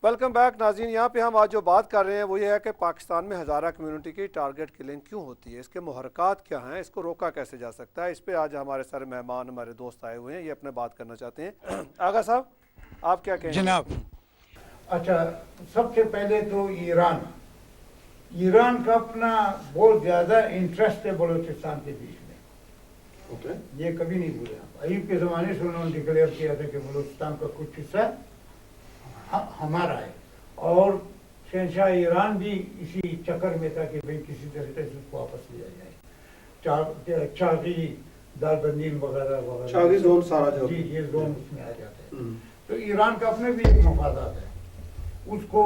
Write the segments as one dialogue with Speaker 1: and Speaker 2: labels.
Speaker 1: Welcome back नाज़रीन। यहाँ पे हम आज जो बात कर रहे हैं वो ये है कि पाकिस्तान में हज़ारा कम्युनिटी की टारगेट किलिंग क्यों होती है, इसके मुहर्रकात क्या हैं, इसको रोका कैसे जा सकता है। इस पे आज हमारे सारे मेहमान, हमारे दोस्त आए हुए हैं, ये अपने बात करना चाहते हैं। आगा साहब, आप क्या कहेंगे?
Speaker 2: जनाब, अच्छा, सबसे पहले तो ईरान का अपना बहुत ज़्यादा इंटरेस्ट है बलूचिस्तान के बीच में।
Speaker 1: ओके,
Speaker 2: ये कभी नहीं भूले। अयूब के ज़माने से उन्होंने डिक्लेयर किया था कि बलूचिस्तान का कुछ हिस्सा हमारा है, और शहंशाह ईरान भी इसी चक्कर में था कि भाई किसी तरीके से उसको वापस लिया जाए। चागी, दारबंदीन वगैरह वगैरह,
Speaker 1: चागी जोन सारा जो
Speaker 2: जी, ये जोन उसमें आ जाते हैं। तो ईरान का अपने भी एक मफादात है, उसको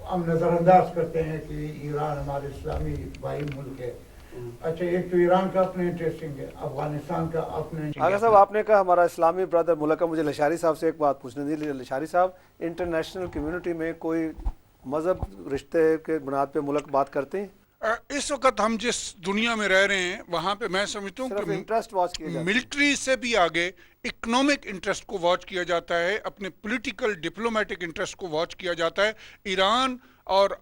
Speaker 2: हम नज़रअंदाज करते हैं कि ईरान हमारे इस्लामी भाई मुल्क है। अच्छा, एक तो ईरान का अपने इंटरेस्टिंग है, अफगानिस्तान का अपने।
Speaker 1: आगा साहब, आपने कहा हमारा इस्लामी ब्रदर मुल्क है, मुझे लशारी साहब से एक बात पूछनी थी। लशारी साहब, इंटरनेशनल कम्युनिटी में कोई मज़हब रिश्ते के बुनियाद पे मुल्क बात करते हैं?
Speaker 3: इस वक्त हम जिस दुनिया में रह रहे हैं वहाँ पे मैं समझता हूँ
Speaker 1: सिर्फ
Speaker 3: कि
Speaker 1: इंटरेस्ट वॉच किया जाता है।
Speaker 3: मिलिट्री से भी आगे इकोनॉमिक इंटरेस्ट को वॉच किया जाता है, अपने पॉलिटिकल डिप्लोमेटिक इंटरेस्ट को वॉच किया जाता है। ईरान और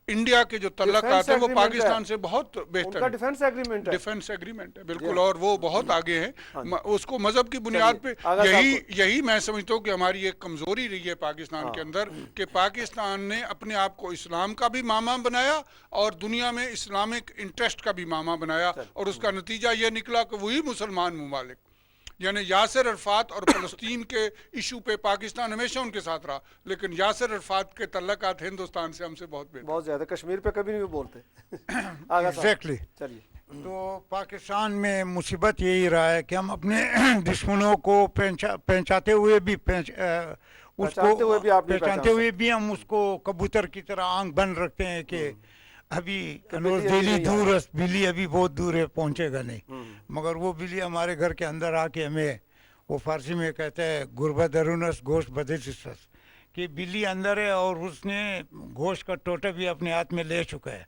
Speaker 3: इंडिया के जो तल्लुकात है वो पाकिस्तान से बहुत बेहतर
Speaker 1: उनका
Speaker 3: है।
Speaker 1: डिफेंस एग्रीमेंट है।
Speaker 3: डिफेंस एग्रीमेंट है, बिल्कुल, और वो बहुत आगे है। उसको मजहब की
Speaker 1: चलिए,
Speaker 3: बुनियाद पे
Speaker 1: आगा साहब
Speaker 3: यही मैं समझता हूँ कि हमारी एक कमजोरी रही है पाकिस्तान के अंदर, कि पाकिस्तान ने अपने आप को इस्लाम का भी मामा बनाया और दुनिया में इस्लामिक इंटरेस्ट का भी मामा बनाया, और उसका नतीजा ये निकला कि वही मुसलमान ममालिक, यानी यासिर अरफात और फ़लस्तीन के इशू पे पाकिस्तान हमेशा उनके साथ रहा, लेकिन यासिर अरफात के तल्लुकात हिंदुस्तान से हमसे बहुत बेहतर।
Speaker 1: बहुत ज़्यादा कश्मीर पे कभी नहीं बोलते। आगा साहब,
Speaker 2: एग्जैक्टली।
Speaker 1: चलिए।
Speaker 2: तो पाकिस्तान में मुसीबत यही रहा है कि हम अपने दुश्मनों को पहचानते हुए भी पहचानते हुए भी हम उसको कबूतर की तरह आंख बंद रखते हैं कि अभी दिल्ली दूर है, बिल्ली अभी बहुत दूर है, पहुंचेगा नहीं। मगर वो बिल्ली हमारे घर के अंदर आके हमें, वो फारसी में कहते हैं गुरबा दरुनस गोश्त बदस, कि बिल्ली अंदर है और उसने गोश्त का टोटा भी अपने हाथ में ले चुका है।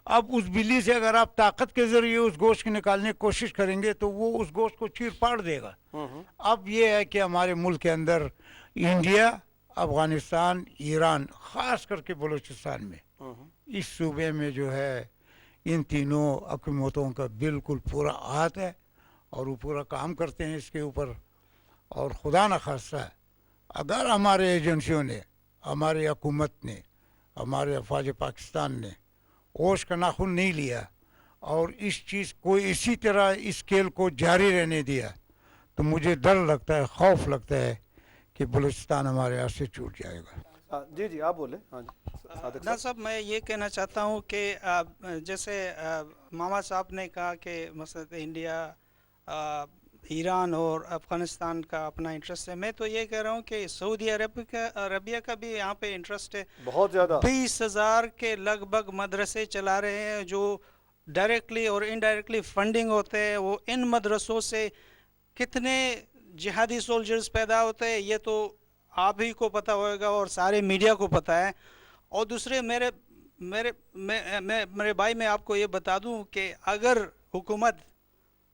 Speaker 2: अब उस बिल्ली से अगर आप ताकत के जरिए उस गोश्त को निकालने की कोशिश करेंगे तो वो उस गोश्त को चीर फाड़ देगा। अब ये है कि हमारे मुल्क के अंदर इंडिया, अफगानिस्तान, ईरान, ख़ास करके बलूचिस्तान में, इस सूबे में जो है इन तीनों हुकूमतों का बिल्कुल पूरा हाथ है और वो पूरा काम करते हैं इसके ऊपर। और खुदा न खास्ता अगर हमारे एजेंसियों ने, हमारी हुकूमत ने, हमारे अफवाज पाकिस्तान ने होश का नाखून नहीं लिया और इस चीज़ को इसी तरह इस खेल को जारी रहने दिया, तो मुझे डर लगता है, खौफ लगता है कि बलूचिस्तान हमारे हाथ से छूट जाएगा।
Speaker 1: जी जी, आप बोले। हाँ जी
Speaker 4: ना साहब, मैं ये कहना चाहता हूँ कि जैसे मामा साहब ने कहा कि मसलन इंडिया, ईरान और अफ़गानिस्तान का अपना इंटरेस्ट है, मैं तो ये कह रहा हूँ कि सऊदी अरबिया का भी यहाँ पे इंटरेस्ट है
Speaker 1: बहुत ज़्यादा।
Speaker 4: 20,000 के लगभग मदरसे चला रहे हैं जो डायरेक्टली और इनडायरेक्टली फंडिंग होते हैं। वो इन मदरसों से कितने जिहादी सोल्जर्स पैदा होते हैं ये तो आप ही को पता होगा और सारे मीडिया को पता है। और दूसरे मेरे भाई, मैं आपको ये बता दूं कि अगर हुकूमत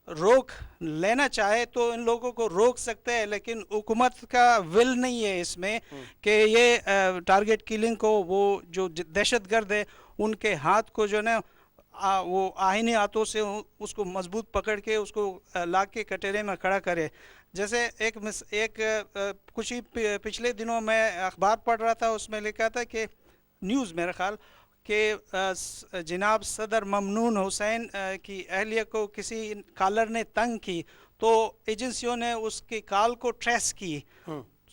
Speaker 4: रोक लेना चाहे तो इन लोगों को रोक सकते हैं, लेकिन हुकूमत का विल नहीं है इसमें कि ये टारगेट किलिंग को, वो जो दहशतगर्द है उनके हाथ को जो ना वो आईनी हाथों से उसको मजबूत पकड़ के उसको ला के कटोरे में खड़ा करे। जैसे कुछ ही पिछले दिनों मैं अखबार पढ़ रहा था, उसमें लिखा था कि न्यूज़ मेरा ख्याल कि जनाब सदर ममनून हुसैन की अहलिया को किसी कॉलर ने तंग की तो एजेंसियों ने उसकी कॉल को ट्रेस की,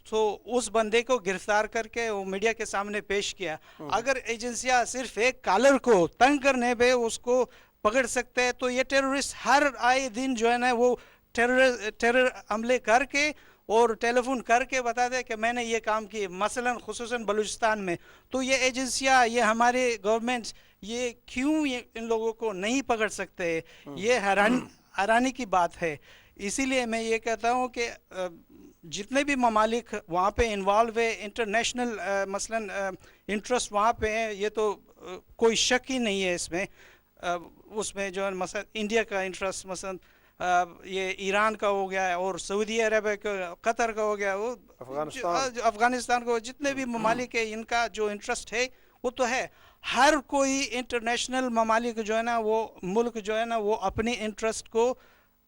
Speaker 4: तो उस बंदे को गिरफ्तार करके वो मीडिया के सामने पेश किया। अगर एजेंसियां सिर्फ एक कॉलर को तंग करने पे उसको पकड़ सकते हैं, तो ये टेररिस्ट हर आए दिन जो है ना वो टेरर हमले करके और टेलीफोन करके बताते हैं कि मैंने ये काम किए, मसलन खुसूसन बलूचिस्तान में। तो ये एजेंसियां, ये हमारे गवर्नमेंट्स, ये क्यों इन लोगों को नहीं पकड़ सकते? ये हैरानी की बात है। इसीलिए मैं ये कहता हूँ कि जितने भी ममालिक वहाँ पे इन्वॉल्व है, इंटरनेशनल मसलन इंटरेस्ट वहाँ पे है, ये तो कोई शक ही नहीं है इसमें। उसमें जो है मसलन इंडिया का इंटरेस्ट, मसलन ये ईरान का हो गया और सऊदी अरब का, कतर का हो गया, वो अफगानिस्तान को, जितने भी ममालिक है इनका जो इंटरेस्ट है वो तो है। हर कोई इंटरनेशनल ममालिक जो है ना, वो मुल्क जो है ना, वो अपनी इंटरेस्ट को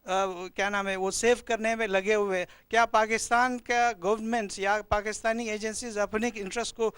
Speaker 4: क्या नाम है वो सेव करने में लगे हुए। क्या पाकिस्तान का गवर्नमेंट या पाकिस्तानी एजेंसीज अपने इंटरेस्ट को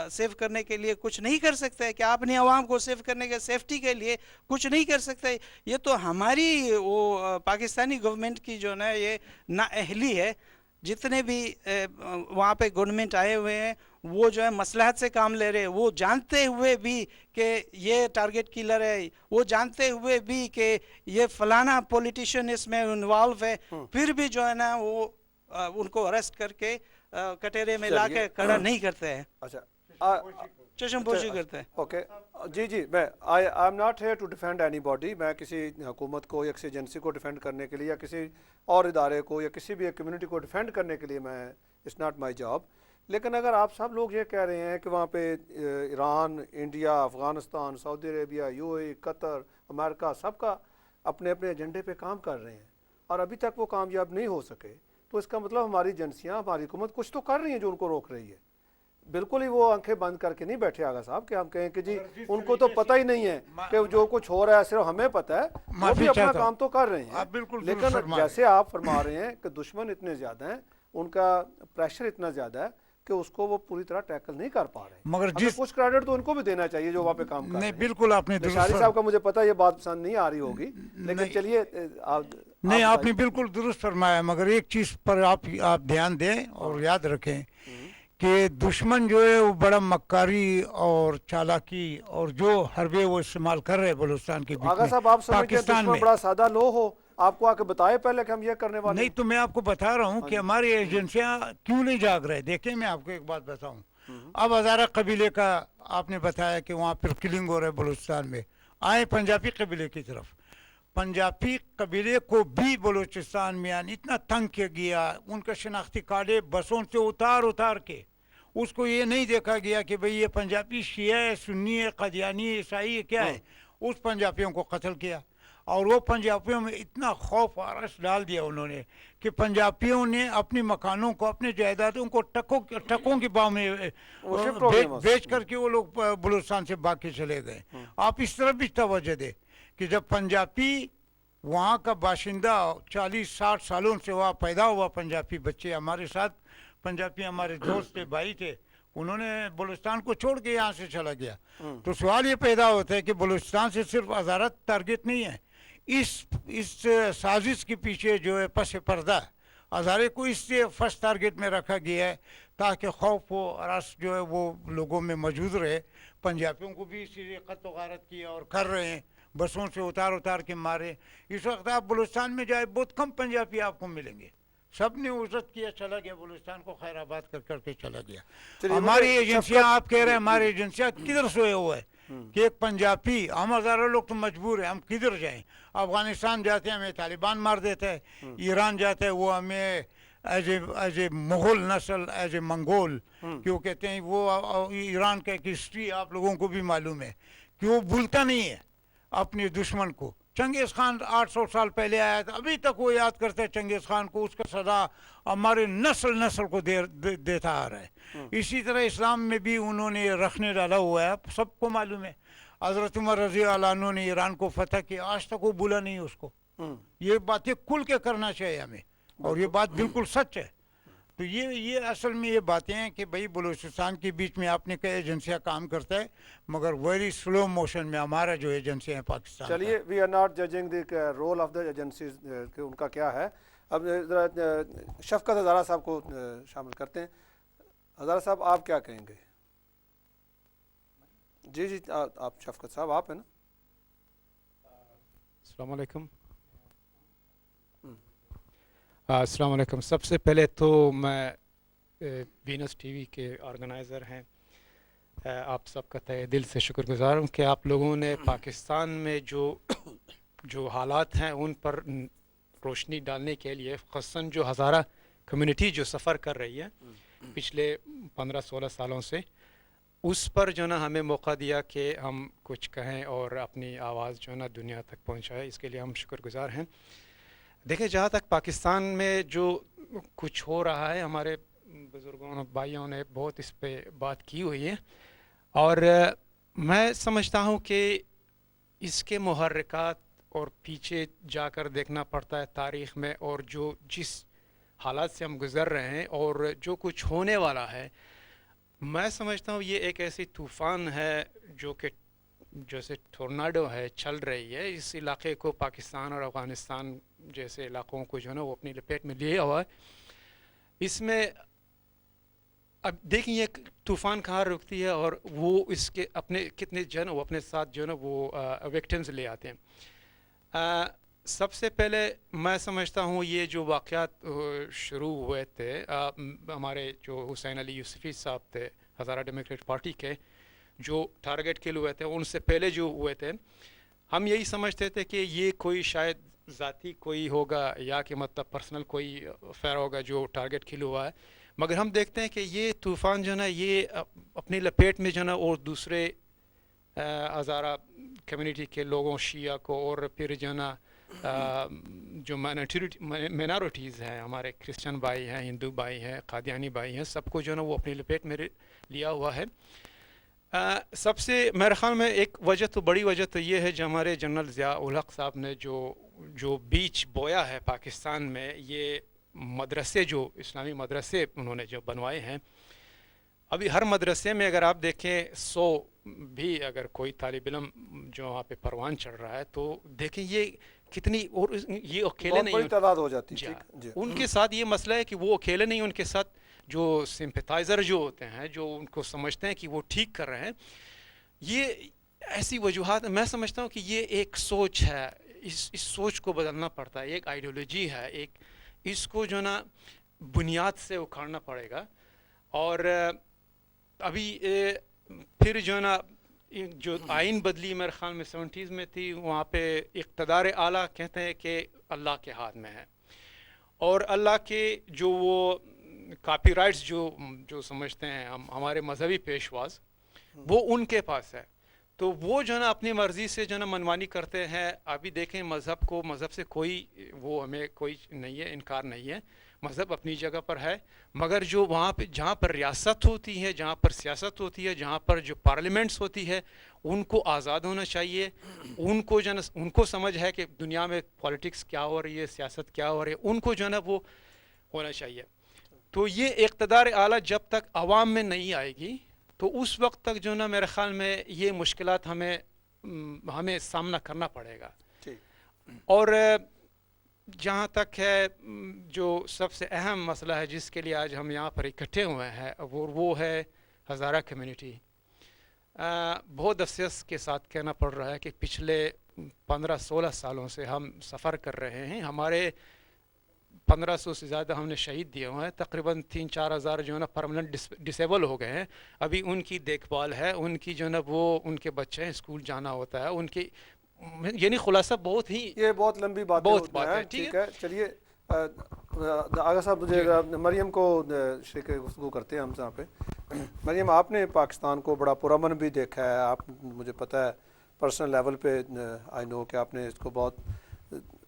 Speaker 4: सेव करने के लिए कुछ नहीं कर सकते हैं? क्या अपनी आवाम को सेव करने के, सेफ्टी के लिए कुछ नहीं कर सकते? ये तो हमारी वो पाकिस्तानी गवर्नमेंट की जो ना ये नाअहली है। जितने भी वहाँ पे गवर्नमेंट आए हुए हैं वो जो है मसलहत से काम ले रहे हैं, वो जानते हुए भी कि ये टारगेट किलर है, वो जानते हुए भी कि ये फलाना पॉलिटिशियन इसमें इन्वॉल्व है, फिर भी जो है ना वो उनको अरेस्ट करके कटहरे में ला के खड़ा नहीं करते हैं।
Speaker 1: अच्छा,
Speaker 4: चश्मपोशी करते हैं।
Speaker 1: ओके जी, मैं I am not here to defend anybody. मैं किसी हुकूमत को या किसी एजेंसी को डिफेंड करने के लिए या किसी और इदारे को या किसी भी एक कम्युनिटी को डिफेंड करने के लिए मैं, इट्स नॉट माई जॉब। लेकिन अगर आप सब लोग ये कह रहे हैं कि वहाँ पे Iran, India, Afghanistan, Saudi Arabia, UAE, Qatar, America सबका अपने अपने एजेंडे पे काम कर रहे हैं और अभी तक वो कामयाब नहीं हो सके, तो इसका मतलब हमारी एजेंसियाँ, हमारी हुकूमत कुछ तो कर रही हैं जो उनको रोक रही है। बिल्कुल ही वो आंखें बंद करके नहीं बैठे आगा साहब कि हम कहें कि जी उनको तो पता ही नहीं है कि जो कुछ हो रहा है सिर्फ हमें पता है, वो भी अपना काम तो कर रहे हैं। लेकिन जैसे आप फरमा रहे हैं कि दुश्मन इतने ज़्यादा हैं, उनका प्रेशर इतना ज़्यादा है कि उसको वो पूरी तरह टैकल नहीं कर पा रहे।
Speaker 2: मगर जिस
Speaker 1: कुछ क्रेडिट तो उनको भी देना चाहिए जो वहाँ पे काम कर रहे हैं।
Speaker 2: नहीं, बिल्कुल आपने
Speaker 1: शारी साहब का मुझे पता है ये बात पसंद नहीं आ रही होगी, लेकिन चलिए
Speaker 2: नहीं, आपने बिल्कुल दुरुस्त फरमाया। मगर एक चीज़ पर आप ध्यान दें और याद रखें कि दुश्मन जो है वो बड़ा मक्कारी और चालाकी और जो हरबे वो इस्तेमाल कर रहे हैं बलूचिस्तान के बीच में,
Speaker 1: साहब आप
Speaker 2: पाकिस्तान में
Speaker 1: बड़ा सादा लो हो, आपको आके बताए पहले कि हम ये करने वाले
Speaker 2: नहीं। तो मैं आपको बता रहा हूँ कि हमारी एजेंसियां क्यों नहीं जाग रहे। देखिए मैं आपको एक बात बताऊँ, अब हज़ारा कबीले का आपने बताया कि वहाँ पर किलिंग हो रहा है बलूचिस्तान में, आए पंजाबी कबीले की तरफ। पंजाबी कबीले को भी बलूचिस्तान में यानी इतना तंग किया गया, उनका शनाख्ती कार्डे बसों से उतार के उसको ये नहीं देखा गया कि भाई ये पंजाबी शिया है, सुन्नी है, कदियानी है, ईसाई है, क्या है। उस पंजाबियों को कत्ल किया और वो पंजाबियों में इतना खौफ आरस डाल दिया उन्होंने कि पंजाबियों ने अपने मकानों को, अपने जायदादों को टकों के भाव में बेच करके वो लोग बलूचिस्तान से भाग के चले गए। आप इस तरफ भी तवज्जो दें कि जब पंजाबी वहाँ का बाशिंदा 40-60 सालों से वहाँ पैदा हुआ, पंजाबी बच्चे हमारे साथ, पंजाबी हमारे दोस्त थे, भाई थे, उन्होंने बलूचिस्तान को छोड़ के यहाँ से चला गया। तो सवाल ये पैदा होता है कि बलूचिस्तान से सिर्फ हज़ारत टारगेट नहीं है, इस साजिश के पीछे जो है पस पर्दा हज़ारे को इससे फर्स्ट टारगेट में रखा गया है ताकि खौफ व अरास जो है वो लोगों में मौजूद रहे। पंजाबियों को भी इसीलिए क़त्ल गारत किया और कर रहे हैं, बसों से उतार के मारे। इस वक्त आप बलूचिस्तान में जाए बहुत कम पंजाबी आपको मिलेंगे, सब ने उजरत किया, चला गया बलूचिस्तान को खैराबाद करके चला गया। हमारी एजेंसियां, आप कह रहे हैं हमारी एजेंसियां किधर सोए हुए है कि एक पंजाबी, हम हज़ारों लोग तो मजबूर हैं, हम किधर जाएं। अफगानिस्तान जाते हैं हमें तालिबान मार देता है, ईरान जाता है वो हमें एज ए मुग़ल नस्ल, एज ए मंगोल क्यों कहते हैं। वो ईरान का एक हिस्ट्री आप लोगों को भी मालूम है कि वो भूलता नहीं है अपने दुश्मन को। चंगेज़ खान 800 साल पहले आया था, अभी तक वो याद करते हैं चंगेज़ खान को, उसका सदा हमारे नस्ल को देता आ रहा है। इसी तरह इस्लाम में भी उन्होंने रखने डाला हुआ है, सबको मालूम है। हज़रत उमर रज़ी अल्लाह अन्हु ने ईरान को फतह किया, आज तक वो भूला नहीं उसको। ये बातें खुल के करना चाहिए हमें और ये बात बिल्कुल सच है। तो ये असल में ये बातें हैं कि भाई बलूचिस्तान के बीच में आपने कई एजेंसियां काम करता है मगर वेरी स्लो मोशन में हमारा जो एजेंसियां हैं पाकिस्तान।
Speaker 1: चलिए, we are not judging the role of the agencies कि उनका क्या है। अब शफकत हज़ारा साहब को शामिल करते हैं। हज़ारा साहब आप क्या कहेंगे? जी आप शफकत साहब आप है ना।
Speaker 5: अस्सलाम वालेकुम। अस्सलाम वालेकुम। सबसे पहले तो मैं वीनस टीवी के ऑर्गेनाइज़र हैं, आप सबका तहे दिल से शुक्रगुजार हूँ कि आप लोगों ने पाकिस्तान में जो हालात हैं उन पर रोशनी डालने के लिए, ख़ासतन जो हज़ारा कम्युनिटी जो सफ़र कर रही है पिछले 15-16 सालों से, उस पर जो ना हमें मौका दिया कि हम कुछ कहें और अपनी आवाज़ जो ना दुनिया तक पहुँचाए, इसके लिए हम शुक्रगुजार हैं। देखिए, जहाँ तक पाकिस्तान में जो कुछ हो रहा है, हमारे बुज़ुर्गों भाइयों ने बहुत इस पे बात की हुई है, और मैं समझता हूँ कि इसके मुहर्रिकात और पीछे जाकर देखना पड़ता है तारीख़ में, और जो जिस हालात से हम गुज़र रहे हैं और जो कुछ होने वाला है, मैं समझता हूँ ये एक ऐसी तूफ़ान है जो कि जैसे टोर्नाडो है, चल रही है। इस इलाके को, पाकिस्तान और अफ़गानिस्तान जैसे इलाकों को जो है ना वो अपनी लपेट में लिया हुआ है। इसमें अब देखिए ये तूफ़ान कहाँ रुकती है, और वो इसके अपने कितने जन वो अपने साथ जो है ना वो विक्टिम्स ले आते हैं। सबसे पहले मैं समझता हूँ ये जो वाक़यात शुरू हुए थे, हमारे जो हुसैन अली यूसुफ़ी साहब थे हज़ारा डेमोक्रेटिक पार्टी के, जो टारगेट किल हुए थे, उनसे पहले जो हुए थे, हम यही समझते थे कि ये कोई शायद ज़ाती कोई होगा या कि मतलब पर्सनल कोई अफेयर होगा जो टारगेट किल हुआ है। मगर हम देखते हैं कि ये तूफ़ान जो है ना ये अपनी लपेट में जो है ना और दूसरे हज़ारा कम्युनिटी के लोगों, शिया को, और फिर जो है ना जो माइनॉरिटीज़ हैं, हमारे क्रिश्चियन भाई हैं, हिंदू भाई हैं, कादियानी भाई हैं, सबको जो है ना वो अपनी लपेट में लिया हुआ है। सबसे मेरे ख़्याल में एक वजह तो, बड़ी वजह तो ये है जो हमारे जनरल ज़िया उल हक़ साहब ने जो बीज बोया है पाकिस्तान में, ये मदरसे जो इस्लामी मदरसे उन्होंने जो बनवाए हैं, अभी हर मदरसे में अगर आप देखें 100 भी अगर कोई तालिब इल्म जो वहाँ पे परवान चढ़ रहा है, तो देखें ये कितनी, और ये अकेले नहीं,
Speaker 1: बड़ी तादाद हो जाती है। जी,
Speaker 5: उनके साथ ये मसला है कि वो अकेले नहीं, उनके साथ जो सिंपैथाइज़र जो होते हैं, जो उनको समझते हैं कि वो ठीक कर रहे हैं, ये ऐसी वजूहात, मैं समझता हूँ कि ये एक सोच है, इस सोच को बदलना पड़ता है, एक आइडियोलॉजी है, एक इसको जो ना बुनियाद से उखाड़ना पड़ेगा। और अभी फिर जो ना जो आइन बदली मेरे ख़्याल में 70s में थी, वहाँ पे इक़्तिदार आला कहते हैं कि अल्लाह के हाथ में है, और अल्लाह के जो वो कॉपीराइट्स जो समझते हैं हम, हमारे मजहबी पेशवाज, वो उनके पास है। तो वो जो ना अपनी मर्ज़ी से जो ना मनमानी करते हैं। अभी देखें मज़हब को, मज़हब से कोई वो हमें कोई नहीं है, इनकार नहीं है, मज़हब अपनी जगह पर है, मगर जो वहाँ पे जहाँ पर रियासत होती है, जहाँ पर सियासत होती है, जहाँ पर जो पार्लियामेंट्स होती है, उनको आज़ाद होना चाहिए। उनको जो ना, उनको समझ है कि दुनिया में पॉलिटिक्स क्या हो रही है, सियासत क्या हो रही है, उनको जो ना वो होना चाहिए। तो ये इक़्तिदार आला जब तक आवाम में नहीं आएगी, तो उस वक्त तक जो ना मेरे ख़्याल में ये मुश्किलात हमें सामना करना पड़ेगा। और जहाँ तक है जो सबसे अहम मसला है जिसके लिए आज हम यहाँ पर इकट्ठे हुए हैं, वो है हज़ारा कम्युनिटी। बहुत अफसोस के साथ कहना पड़ रहा है कि पिछले 15-16 सालों से हम सफ़र कर रहे हैं, हमारे 1500 से ज़्यादा हमने शहीद दिए हुए हैं, तकरीबन 3-4 हज़ार जो है ना परमानेंट डिसेबल हो गए हैं। अभी उनकी देखभाल है, उनकी जो है ना वो उनके बच्चे हैं, स्कूल जाना होता है, उनकी यानी खुलासा बहुत ही,
Speaker 1: ये बहुत लंबी बात है। ठीक है, चलिए आगा साहब, मुझे मरियम को शरीक गुफ्तगू करते हैं हम यहाँ पे। मरियम, आपने पाकिस्तान को बड़ा पुरअमन भी देखा है, आप, मुझे पता है पर्सनल लेवल पे, आई नो कि आपने इसको बहुत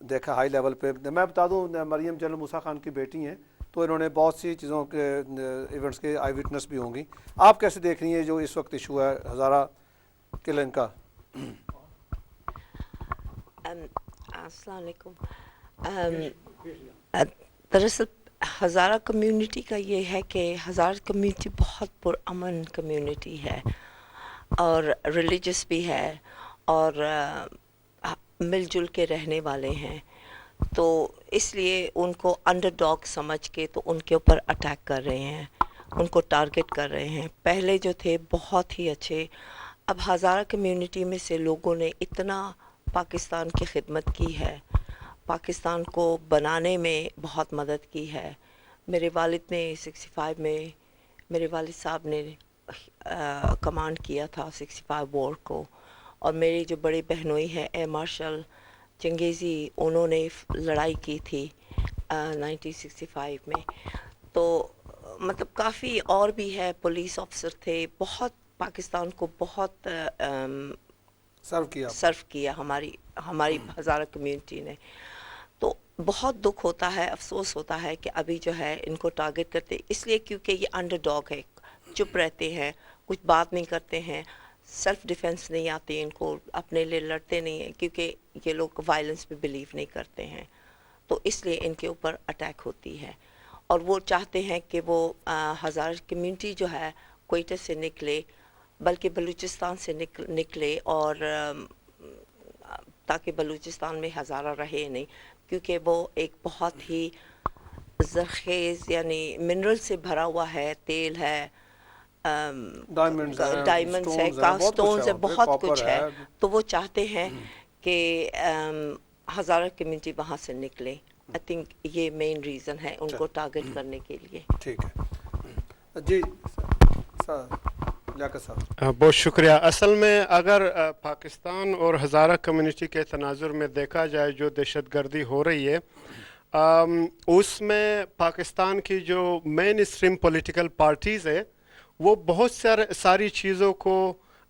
Speaker 1: देखा हाई लेवल पे। मैं बता दूं, मरियम जनरल मूसा खान की बेटी हैं, तो इन्होंने बहुत सी चीज़ों के इवेंट्स के आई विटनेस भी होंगी। आप कैसे देख रही हैं जो इस वक्त इशू है हज़ारा किलिंग का?
Speaker 6: अस्सलाम वालेकुम। दरअसल हज़ारा कम्युनिटी का ये है कि हज़ारा कम्युनिटी बहुत पुरअमन कम्युनिटी है, और रिलीजियस भी है, और मिलजुल के रहने वाले हैं। तो इसलिए उनको अंडरडॉग समझ के तो उनके ऊपर अटैक कर रहे हैं, उनको टारगेट कर रहे हैं। पहले जो थे बहुत ही अच्छे, अब हज़ारा कम्युनिटी में से लोगों ने इतना पाकिस्तान की खिदमत की है, पाकिस्तान को बनाने में बहुत मदद की है। मेरे वालिद ने 65 में, मेरे वालिद साहब ने कमांड किया था 65 वॉर को, और मेरी जो बड़ी बहनोई है एयर मार्शल चंगेज़ी, उन्होंने लड़ाई की थी 1965 में। तो मतलब काफ़ी और भी है, पुलिस ऑफिसर थे, बहुत पाकिस्तान को बहुत सर्व किया हमारी हज़ारा कम्युनिटी ने। तो बहुत दुख होता है, अफसोस होता है कि अभी जो है इनको टारगेट करते, इसलिए क्योंकि ये अंडरडॉग है, चुप रहते हैं, कुछ बात नहीं करते हैं, सेल्फ डिफेंस नहीं आती इनको, अपने लिए लड़ते नहीं हैं, क्योंकि ये लोग वायलेंस पे बिलीव नहीं करते हैं, तो इसलिए इनके ऊपर अटैक होती है। और वो चाहते हैं कि वो हज़ार कम्युनिटी जो है क्वेटा से निकले, बल्कि बलूचिस्तान से निकले, और ताकि बलूचिस्तान में हज़ारा रहे नहीं, क्योंकि वो एक बहुत ही ज़रखेज़ यानी मिनरल से भरा हुआ है, तेल है,
Speaker 1: डायमंड्स हैं,
Speaker 6: डायमंड्स है,
Speaker 1: stones हैं, बहुत कुछ
Speaker 6: कास्टोन्स है,
Speaker 1: है वहाँ पे,
Speaker 6: बहुत
Speaker 1: copper
Speaker 6: कुछ है।
Speaker 1: है।
Speaker 6: तो वो चाहते हैं कि हज़ारा कम्युनिटी वहाँ से निकले। आई थिंक ये मेन रीज़न है उनको टारगेट करने के लिए।
Speaker 1: ठीक है जी सर, लियाकत साहब।
Speaker 7: बहुत शुक्रिया। असल में अगर पाकिस्तान और हज़ारा कम्युनिटी के तनाजुर में देखा जाए जो दहशतगर्दी हो रही है, उसमें पाकिस्तान की जो मेन स्ट्रीम पॉलिटिकल पार्टीज़ है वो बहुत सारी चीज़ों को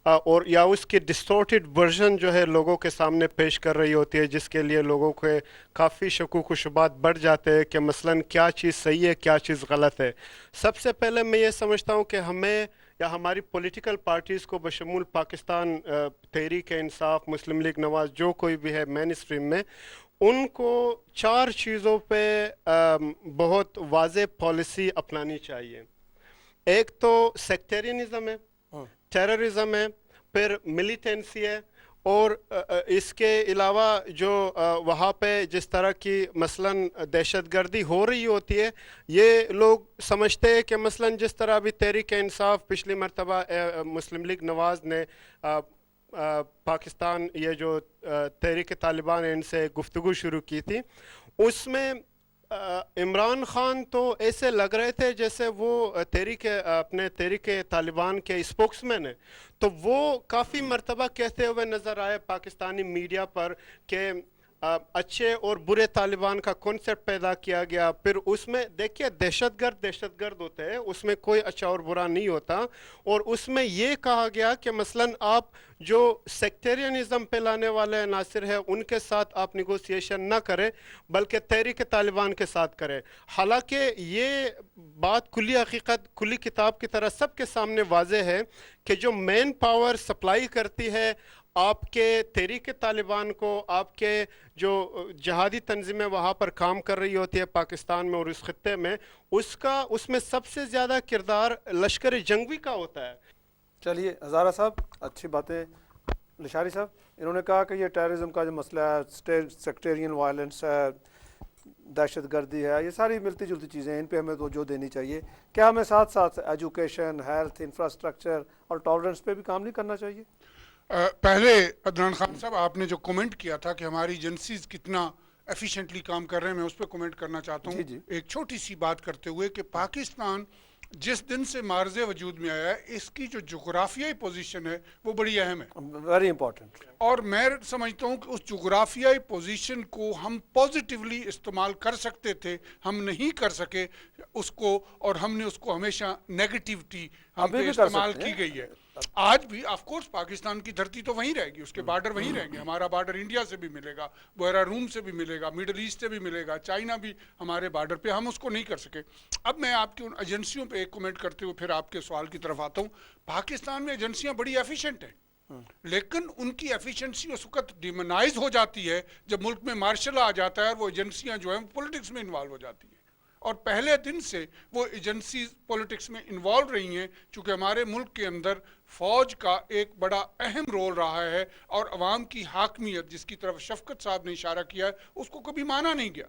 Speaker 7: और या उसकी डिस्टॉर्टेड वर्जन जो है लोगों के सामने पेश कर रही होती है, जिसके लिए लोगों के काफ़ी शकूक व शुबात बढ़ जाते हैं कि मसलन क्या चीज़ सही है, क्या चीज़ गलत है। सबसे पहले मैं ये समझता हूँ कि हमें या हमारी पॉलिटिकल पार्टीज़ को बशमूल पाकिस्तान तहरीक इंसाफ, मुस्लिम लीग नवाज़, जो कोई भी है मेन स्ट्रीम में, उनको 4 चीज़ों पे बहुत वाज़ेह पॉलिसी अपनानी चाहिए। एक तो सेक्टेरियनिज़म है, टेररिज्म है, फिर मिलिटेंसी है, और इसके अलावा जो वहाँ पे जिस तरह की मसलन दहशतगर्दी हो रही होती है, ये लोग समझते हैं कि मसलन जिस तरह अभी तहरीक इंसाफ पिछली मरतबा मुस्लिम लीग नवाज़ ने पाकिस्तान ये जो तहरीक तालिबान है इनसे गुफ्तगू शुरू की थी, उसमें इमरान खान तो ऐसे लग रहे थे जैसे वो तहरीक तालिबान के स्पोक्समैन है। तो वो काफ़ी मरतबा कहते हुए नज़र आए पाकिस्तानी मीडिया पर कि अच्छे और बुरे तालिबान का कॉन्सेप्ट पैदा किया गया। फिर उसमें देखिए दहशतगर्द होते हैं, उसमें कोई अच्छा और बुरा नहीं होता। और उसमें ये कहा गया कि मसलन आप जो सेक्टेरियनिज़म पे लाने वाले नासिर है उनके साथ आप निगोसिएशन ना करें, बल्कि तहरीक तालिबान के साथ करें। हालांकि ये बात कुल्ली हकीकत कुल्ली किताब की तरह सबके सामने वाज़े है कि जो मेन पावर सप्लाई करती है आपके तहरीक तालिबान को, आपके जो जहादी तंजीमें वहाँ पर काम कर रही होती है पाकिस्तान में और उस खत्ते में, उसमें सबसे ज़्यादा किरदार लश्कर जंगवी का होता है।
Speaker 1: चलिए हज़ारा साहब, अच्छी बातें। लिशारी साहब, इन्होंने कहा कि ये टेररिज्म का जो मसला है, सेक्टेरियन वायलेंस है, दहशतगर्दी है, ये सारी मिलती जुलती चीज़ें हैं, इन पे हमें तवज्जो देनी चाहिए। क्या हमें साथ साथ एजुकेशन, हेल्थ, इंफ्रास्ट्रक्चर और टॉलरेंस पे भी काम नहीं करना चाहिए?
Speaker 3: पहले अदनान खान साहब, आपने जो कमेंट किया था कि हमारी एजेंसीज कितना एफिशिएंटली काम कर रहे हैं, मैं उस पर कमेंट करना चाहता हूँ। एक छोटी सी बात करते हुए कि पाकिस्तान जिस दिन से मार्ज़े वजूद में आया है, इसकी जो जोग्राफियाई पोजीशन है वो बड़ी अहम है,
Speaker 1: वेरी इंपॉर्टेंट।
Speaker 3: और मैं समझता हूँ कि उस जोग्राफियाई पोजीशन को हम पॉजिटिवली इस्तेमाल कर सकते थे, हम नहीं कर सके उसको, और हमने उसको हमेशा नेगेटिविटी हम पे इस्तेमाल की गई है। आज भी ऑफ कोर्स पाकिस्तान की धरती तो वहीं रहेगी, उसके बॉर्डर वहीं रहेंगे, हमारा बॉर्डर इंडिया से भी मिलेगा, बहरा रूम से भी मिलेगा, मिडल ईस्ट से भी मिलेगा, चाइना भी हमारे बॉर्डर पे, हम उसको नहीं कर सके। अब मैं आपकी उन एजेंसियों पे एक कमेंट करते हुए फिर आपके सवाल की तरफ आता हूँ। पाकिस्तान में एजेंसियाँ बड़ी एफिशिएंट हैं, लेकिन उनकी एफिशिएंसी उस वक्त डिमोनाइज हो जाती है जब मुल्क में मार्शल आ जाता है और वो एजेंसियाँ जो हैं पॉलिटिक्स में इन्वॉल्व हो जाती है। और पहले दिन से वो एजेंसी पॉलिटिक्स में इन्वॉल्व रही हैं, चूँकि हमारे मुल्क के अंदर फ़ौज का एक बड़ा अहम रोल रहा है, और अवाम की हाकमियत जिसकी तरफ शफकत साहब ने इशारा किया है उसको कभी माना नहीं गया।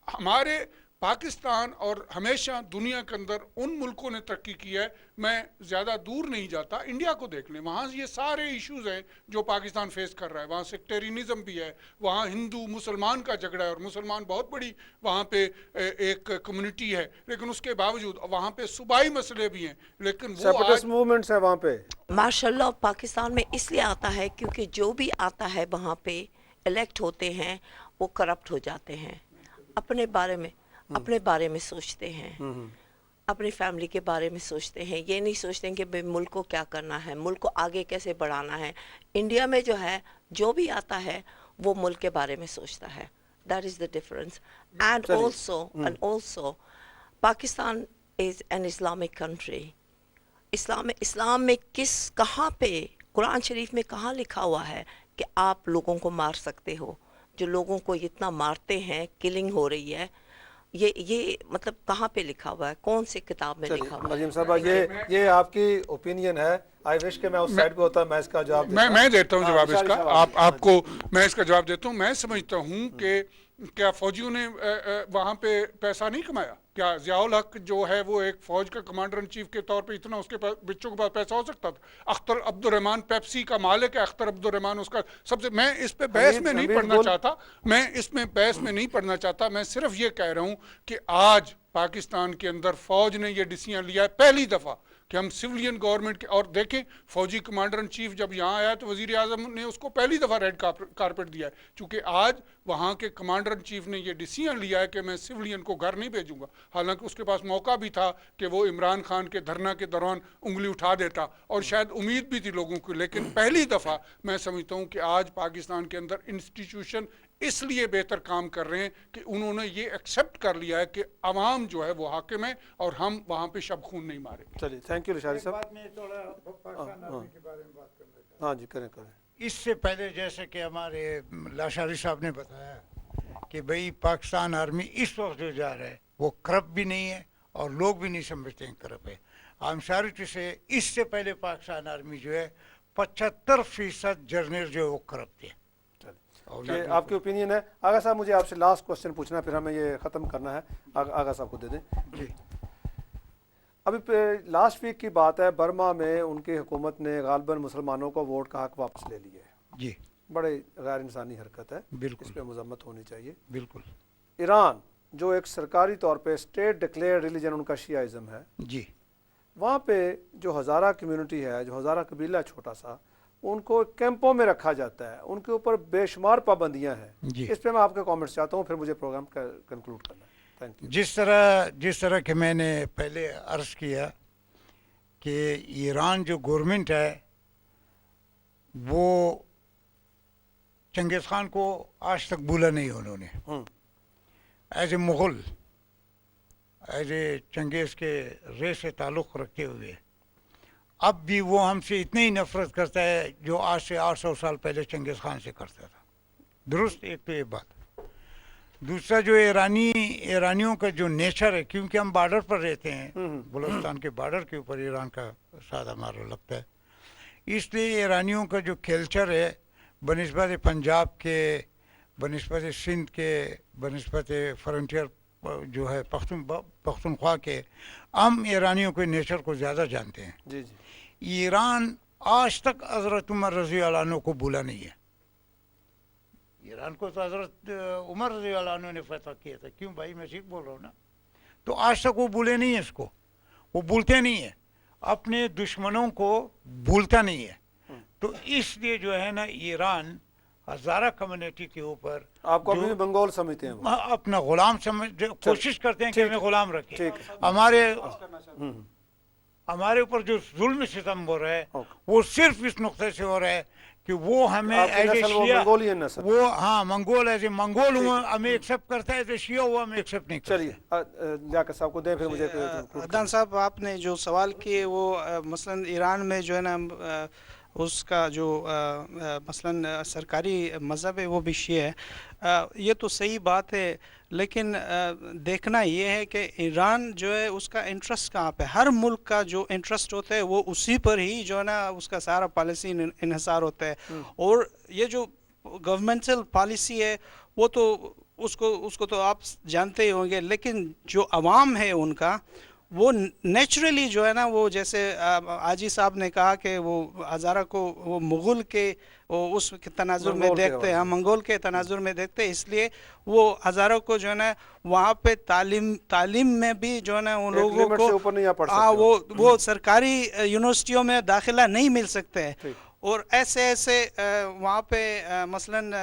Speaker 3: हमारे पाकिस्तान और हमेशा दुनिया के अंदर उन मुल्कों ने तरक्की की है, मैं ज़्यादा दूर नहीं जाता, इंडिया को देख लें, वहाँ ये सारे इश्यूज़ हैं जो पाकिस्तान फेस कर रहा है। वहाँ सेक्टेरियनिज़म भी है, वहाँ हिंदू मुसलमान का झगड़ा है, और मुसलमान बहुत बड़ी वहाँ पे एक कम्युनिटी है, लेकिन उसके बावजूद वहाँ पे सूबाई मसले भी हैं, लेकिन वो आज
Speaker 1: मूवमेंट्स है वहाँ पे।
Speaker 6: माशाल्लाह पाकिस्तान में इसलिए आता है क्योंकि जो भी आता है वहाँ पे इलेक्ट होते हैं वो करप्ट हो जाते हैं, अपने बारे में सोचते हैं, अपनी फैमिली के बारे में सोचते हैं, ये नहीं सोचते हैं कि भाई मुल्क को क्या करना है, मुल्क को आगे कैसे बढ़ाना है। इंडिया में जो है जो भी आता है वो मुल्क के बारे में सोचता है, That is the difference. And also, Pakistan is an Islamic country. اسلام میں کہاں پہ قرآن شریف میں کہاں لکھا ہوا ہے کہ آپ لوگوں کو مار سکتے ہو؟ جو لوگوں کو اتنا مارتے ہیں، کلنگ ہو رہی ہے، یہ مطلب کہاں پہ لکھا ہوا ہے؟ کون سی کتاب میں لکھا ہوا ہے؟
Speaker 1: مریم صاحبہ یہ آپ کی اوپینین ہے. آئی وش کہ میں اس سائڈ پہ ہوتا، میں اس کا جواب
Speaker 3: میں دیتا ہوں جواب اس کا. آپ کو میں اس کا جواب دیتا ہوں. میں سمجھتا ہوں کہ کیا فوجیوں نے وہاں پہ پیسہ نہیں کمایا؟ کیا ضیاء الحق جو ہے وہ ایک فوج کا کمانڈر ان چیف کے طور پہ اتنا اس کے پاس بچوں کے پاس پیسہ ہو سکتا تھا؟ اختر عبد الرحمان پیپسی کا مالک ہے. اختر عبد الرحمان اس کا سب سے. میں اس پہ بحث میں نہیں پڑھنا چاہتا. میں صرف یہ کہہ رہا ہوں کہ آج پاکستان کے اندر فوج نے یہ ڈیسیژن لیا ہے پہلی دفعہ کہ ہم سویلین گورنمنٹ کے. اور دیکھیں فوجی کمانڈر ان چیف جب یہاں آیا تو وزیر اعظم نے اس کو پہلی دفعہ ریڈ کارپیٹ دیا ہے، چونکہ آج وہاں کے کمانڈر ان چیف نے یہ ڈیسیژن لیا ہے کہ میں سویلین کو گھر نہیں بھیجوں گا. حالانکہ اس کے پاس موقع بھی تھا کہ وہ عمران خان کے دھرنا کے دوران انگلی اٹھا دیتا، اور شاید امید بھی تھی لوگوں کو. لیکن پہلی دفعہ میں سمجھتا ہوں کہ آج پاکستان کے اندر انسٹیٹیوشن اس لیے بہتر کام کر رہے ہیں کہ انہوں نے یہ ایکسیپٹ کر لیا ہے کہ عوام جو ہے وہ حاکم ہے اور ہم وہاں پہ شب خون نہیں مارے.
Speaker 1: چلیے تھینک یو رشاری صاحب. ہاں جی کریں.
Speaker 2: اس سے پہلے جیسے کہ ہمارے لاشاری صاحب نے بتایا کہ بھئی پاکستان آرمی اس وقت جو جا رہا ہے وہ کرپٹ بھی نہیں ہے اور لوگ بھی نہیں سمجھتے ہیں کرپٹ ہے. آئی ایم سوری ٹو سے اس سے پہلے پاکستان آرمی جو ہے 75% جرنل جو ہے وہ کرپٹ تھے.
Speaker 1: یہ آپ کی اوپینین ہے. آغا صاحب مجھے آپ سے لاسٹ کوسچن پوچھنا ہے، پھر ہمیں یہ ختم کرنا ہے. آغا صاحب کو دے دیں.
Speaker 2: جی
Speaker 1: ابھی لاسٹ ویک کی بات ہے، برما میں ان کی حکومت نے غالباً مسلمانوں کو ووٹ کا حق واپس لے لیے.
Speaker 2: جی
Speaker 1: بڑے غیر انسانی حرکت ہے،
Speaker 2: بالکل،
Speaker 1: اس پہ مذمت ہونی چاہیے.
Speaker 2: بالکل.
Speaker 1: ایران جو ایک سرکاری طور پہ اسٹیٹ ڈکلیئر ریلیجن ان کا شیعہ ہے،
Speaker 2: جی
Speaker 1: وہاں پہ جو ہزارہ کمیونٹی ہے، جو ہزارہ قبیلہ چھوٹا سا، ان کو کیمپوں میں رکھا جاتا ہے، ان کے اوپر بے شمار پابندیاں ہیں.
Speaker 2: جی
Speaker 1: اس پہ میں آپ کے کامنٹس چاہتا ہوں، پھر مجھے پروگرام کنکلوڈ کرنا ہے. Thank you.
Speaker 2: جس طرح کہ میں نے پہلے عرض کیا کہ ایران جو گورنمنٹ ہے وہ چنگیز خان کو آج تک بولا نہیں انہوں نے. As a Mughal, as a Changez کے رے سے تعلق رکھتے ہوئے اب بھی وہ ہم سے اتنی ہی نفرت کرتا ہے جو آج سے 800 سال پہلے چنگیز خان سے کرتا تھا. درست ایک تو یہ بات. دوسرا جو ایرانیوں کا جو نیچر ہے، کیونکہ ہم بارڈر پر رہتے ہیں، بلوچستان کے بارڈر کے اوپر ایران کا ساتھ ہمارا لگتا ہے، اس لیے ایرانیوں کا جو کلچر ہے بنسبت پنجاب کے، بنسبت سندھ کے، بنسبت فرنٹیئر جو ہے پختونخوا کے، ہم ایرانیوں کے نیچر کو زیادہ جانتے ہیں.
Speaker 1: جی جی.
Speaker 2: ایران آج تک حضرت عمر رضی اللہ عنہ کو بھولا نہیں ہے. ایران کو تو حضرت عمر رضی اللہ عنہ نے فتح کیا تھا. کیوں بھائی، میں ٹھیک بول رہا ہوں نا؟ تو آج تک وہ بھولے نہیں ہیں اس کو، وہ بھولتے نہیں ہیں، اپنے دشمنوں کو بھولتا نہیں ہے. تو اس لیے جو ہے نا ایران ہزارہ کمیونٹی کے اوپر
Speaker 1: آپ کو ابھی منگول سمجھتے ہیں،
Speaker 2: اپنا غلام سمجھ کوشش کرتے ہیں کہ ہمیں غلام رکھیں. ہمارے اوپر جو ظلم ستم ہو رہا ہے وہ صرف اس نقطے سے ہو رہا ہے کہ وہ ہمیں ایز اے شیعہ، وہ ہاں منگول ایز اے منگول ہمیں ایکسیپٹ کرتا ہے، ایز اے شیعہ وہ ہمیں ایکسیپٹ نہیں کرتا.
Speaker 1: چلیے لیاقت صاحب کو دیں، پھر مجھے.
Speaker 4: عدنان صاحب آپ نے جو سوال کیے وہ مثلا ایران میں جو ہے نا اس کا جو مثلا سرکاری مذہب ہے وہ بھی شیعہ ہے. یہ تو صحیح بات ہے، لیکن دیکھنا یہ ہے کہ ایران جو ہے اس کا انٹرسٹ کہاں پہ. ہر ملک کا جو انٹرسٹ ہوتا ہے وہ اسی پر ہی جو ہے نا اس کا سارا پالیسی انحصار ہوتا ہے. اور یہ جو گورنمنٹل پالیسی ہے وہ تو اس کو تو آپ جانتے ہی ہوں گے، لیکن جو عوام ہے ان کا وہ نیچرلی جو ہے نا وہ جیسے آجی صاحب نے کہا کہ وہ ہزارہ کو وہ مغل کے اس تناظر میں دیکھتے ہیں، منگول کے تناظر میں دیکھتے ہیں، اس لیے وہ ہزاروں کو جو ہے نا وہاں پہ تعلیم میں بھی جو ہے نا ان لوگوں کو وہ سرکاری یونیورسٹیوں میں داخلہ نہیں مل سکتے ہیں. اور ایسے وہاں پہ مثلاً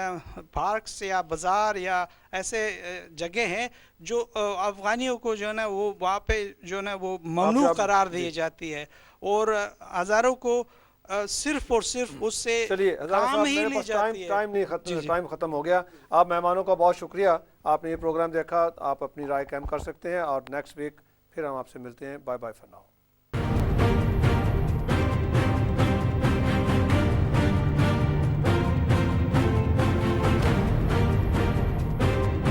Speaker 4: پارکس یا بازار یا ایسے جگہ ہیں جو افغانیوں کو جو ہے نا وہ وہاں پہ جو ہے نا وہ ممنوع قرار دی جاتی ہے. اور ہزاروں کو सिर्फ और सिर्फ उससे
Speaker 1: चलिए हज़ारा
Speaker 4: काम
Speaker 1: साहब,
Speaker 4: ही
Speaker 1: मेरे
Speaker 4: ली
Speaker 1: पास
Speaker 4: जाती है।
Speaker 1: टाइम ख़त्म हो गया। आप मेहमानों का बहुत शुक्रिया, आपने ये प्रोग्राम देखा। आप अपनी राय कायम कर सकते हैं और नेक्स्ट वीक फिर हम आपसे मिलते हैं। Bye bye for now.